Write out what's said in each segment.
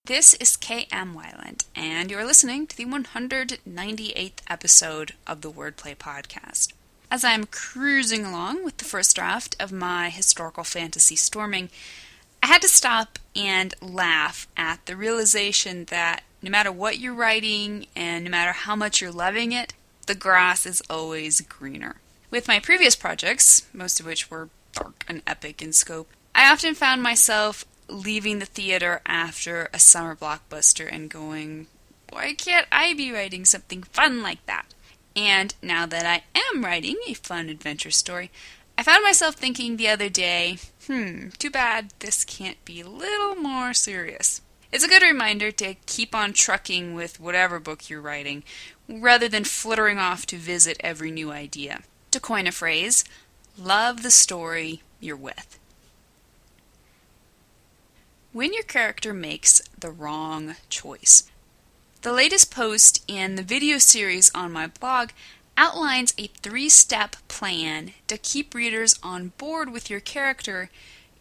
This is K.M. Weiland, and you're listening to the 198th episode of the Wordplay Podcast. As I'm cruising along with the first draft of my historical fantasy Storming, I had to stop and laugh at the realization that no matter what you're writing and no matter how much you're loving it, the grass is always greener. With my previous projects, most of which were dark and epic in scope, I often found myself leaving the theater after a summer blockbuster and going, why can't I be writing something fun like that? And now that I am writing a fun adventure story, I found myself thinking the other day, too bad this can't be a little more serious. It's a good reminder to keep on trucking with whatever book you're writing, rather than flittering off to visit every new idea. To coin a phrase, love the story you're with. When your character makes the wrong choice. The latest post in the video series on my blog outlines a 3-step plan to keep readers on board with your character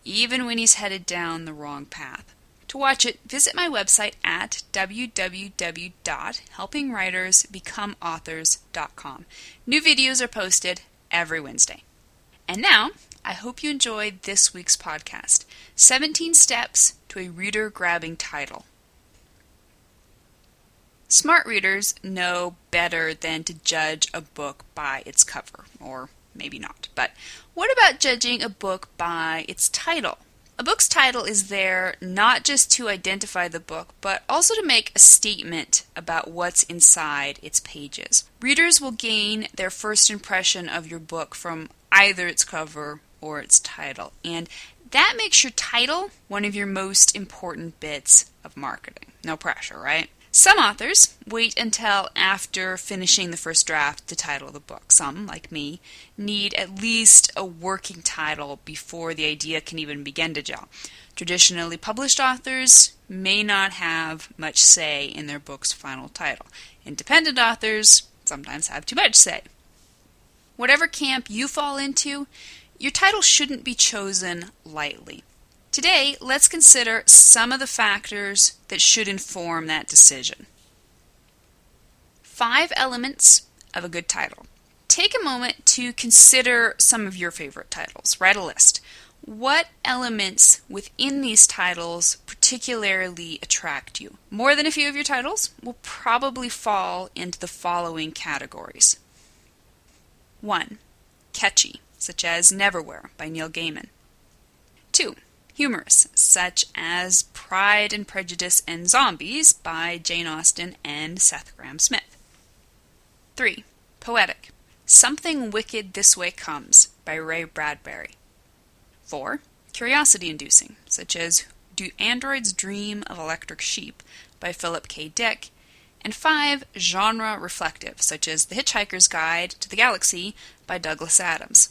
even when he's headed down the wrong path. To watch it, visit my website at www.helpingwritersbecomeauthors.com. New videos are posted every Wednesday. And now, I hope you enjoyed this week's podcast, 17 Steps to a Reader-Grabbing Title. Smart readers know better than to judge a book by its cover, or maybe not. But what about judging a book by its title? A book's title is there not just to identify the book, but also to make a statement about what's inside its pages. Readers will gain their first impression of your book from either its cover or its title, and that makes your title one of your most important bits of marketing. No pressure, right? Some authors wait until after finishing the first draft to title the book. Some, like me, need at least a working title before the idea can even begin to gel. Traditionally published authors may not have much say in their book's final title. Independent authors sometimes have too much say. Whatever camp you fall into, your title shouldn't be chosen lightly. Today, let's consider some of the factors that should inform that decision. 5 elements of a good title. Take a moment to consider some of your favorite titles. Write a list. What elements within these titles particularly attract you? More than a few of your titles will probably fall into the following categories. 1. Catchy, such as Neverwhere by Neil Gaiman. 2. Humorous, such as Pride and Prejudice and Zombies by Jane Austen and Seth Grahame-Smith. 3. Poetic, Something Wicked This Way Comes by Ray Bradbury. 4. Curiosity-inducing, such as Do Androids Dream of Electric Sheep by Philip K. Dick. And 5. Genre-reflective, such as The Hitchhiker's Guide to the Galaxy by Douglas Adams.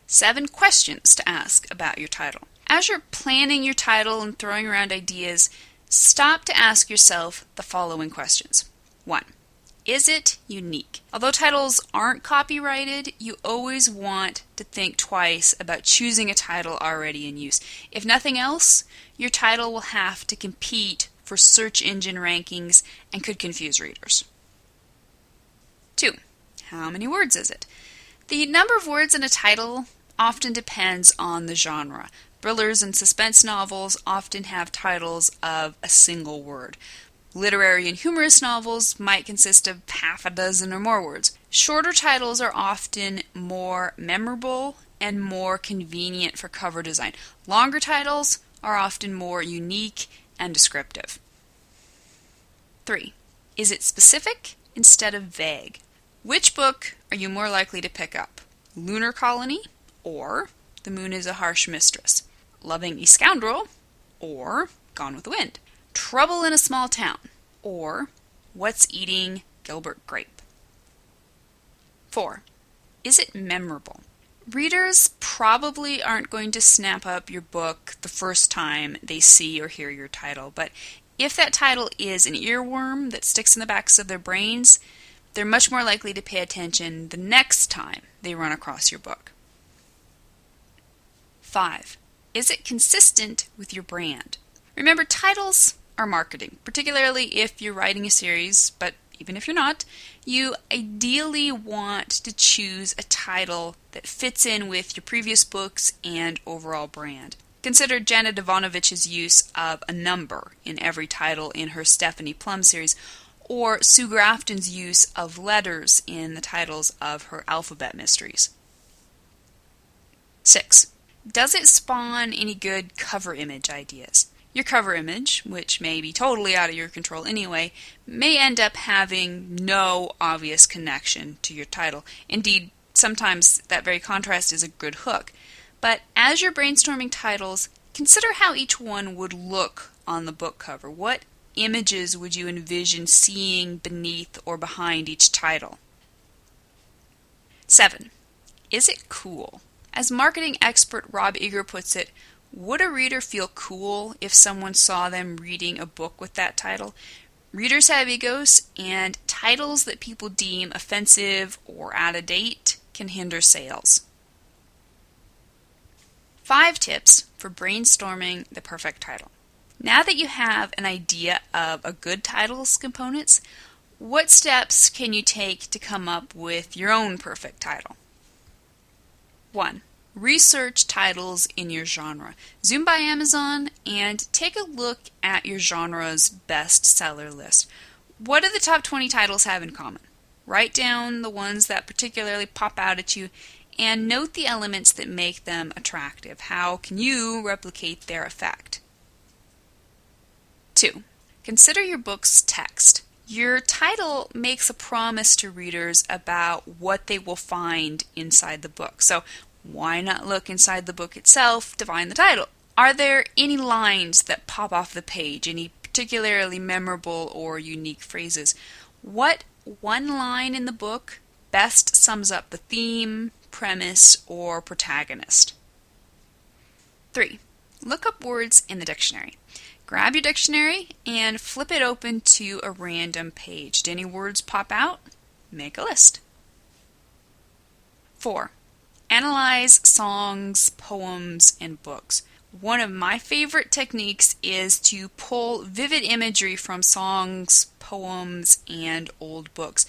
7 questions to ask about your title. As you're planning your title and throwing around ideas, stop to ask yourself the following questions. 1. Is it unique? Although titles aren't copyrighted, you always want to think twice about choosing a title already in use. If nothing else, your title will have to compete for search engine rankings and could confuse readers. 2. How many words is it? The number of words in a title often depends on the genre. Thrillers and suspense novels often have titles of a single word. Literary and humorous novels might consist of half a dozen or more words. Shorter titles are often more memorable and more convenient for cover design. Longer titles are often more unique and descriptive. 3. Is it specific instead of vague? Which book are you more likely to pick up? Lunar Colony or The Moon is a Harsh Mistress? Loving a Scoundrel or Gone with the Wind? Trouble in a Small Town or What's Eating Gilbert Grape? 4. Is it memorable? Readers probably aren't going to snap up your book the first time they see or hear your title, but if that title is an earworm that sticks in the backs of their brains, they're much more likely to pay attention the next time they run across your book. 5. Is it consistent with your brand? Remember, titles are marketing, particularly if you're writing a series, but even if you're not, you ideally want to choose a title that fits in with your previous books and overall brand. Consider Janet Ivanovich's use of a number in every title in her Stephanie Plum series, or Sue Grafton's use of letters in the titles of her alphabet mysteries. 6. Does it spawn any good cover image ideas? Your cover image, which may be totally out of your control anyway, may end up having no obvious connection to your title. Indeed, sometimes that very contrast is a good hook. But as you're brainstorming titles, consider how each one would look on the book cover. What images would you envision seeing beneath or behind each title? 7. Is it cool? As marketing expert Rob Eager puts it, would a reader feel cool if someone saw them reading a book with that title? Readers have egos, and titles that people deem offensive or out of date can hinder sales. 5 tips for brainstorming the perfect title. Now that you have an idea of a good title's components, what steps can you take to come up with your own perfect title? 1. Research titles in your genre. Zoom by Amazon and take a look at your genre's bestseller list. What do the top 20 titles have in common? Write down the ones that particularly pop out at you and note the elements that make them attractive. How can you replicate their effect? 2. Consider your book's text. Your title makes a promise to readers about what they will find inside the book. So why not look inside the book itself to find the title? Are there any lines that pop off the page? Any particularly memorable or unique phrases? What one line in the book best sums up the theme, premise, or protagonist? 3. Look up words in the dictionary. Grab your dictionary and flip it open to a random page. Do any words pop out? Make a list. 4. Analyze songs, poems, and books. One of my favorite techniques is to pull vivid imagery from songs, poems, and old books.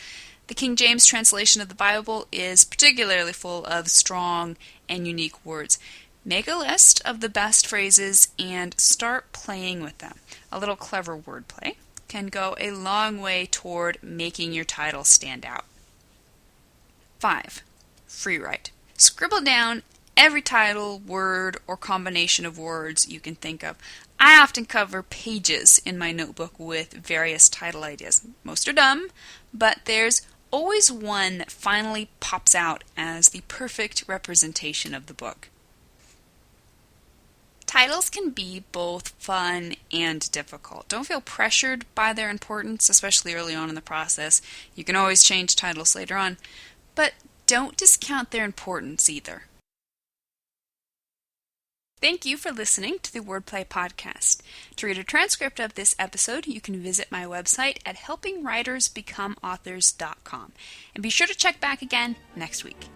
The King James translation of the Bible is particularly full of strong and unique words. Make a list of the best phrases and start playing with them. A little clever wordplay can go a long way toward making your title stand out. 5. Free write. Scribble down every title, word, or combination of words you can think of. I often cover pages in my notebook with various title ideas. Most are dumb, but there's always one that finally pops out as the perfect representation of the book. Titles can be both fun and difficult. Don't feel pressured by their importance, especially early on in the process. You can always change titles later on, but don't discount their importance either. Thank you for listening to the Wordplay Podcast. To read a transcript of this episode, you can visit my website at helpingwritersbecomeauthors.com. And be sure to check back again next week.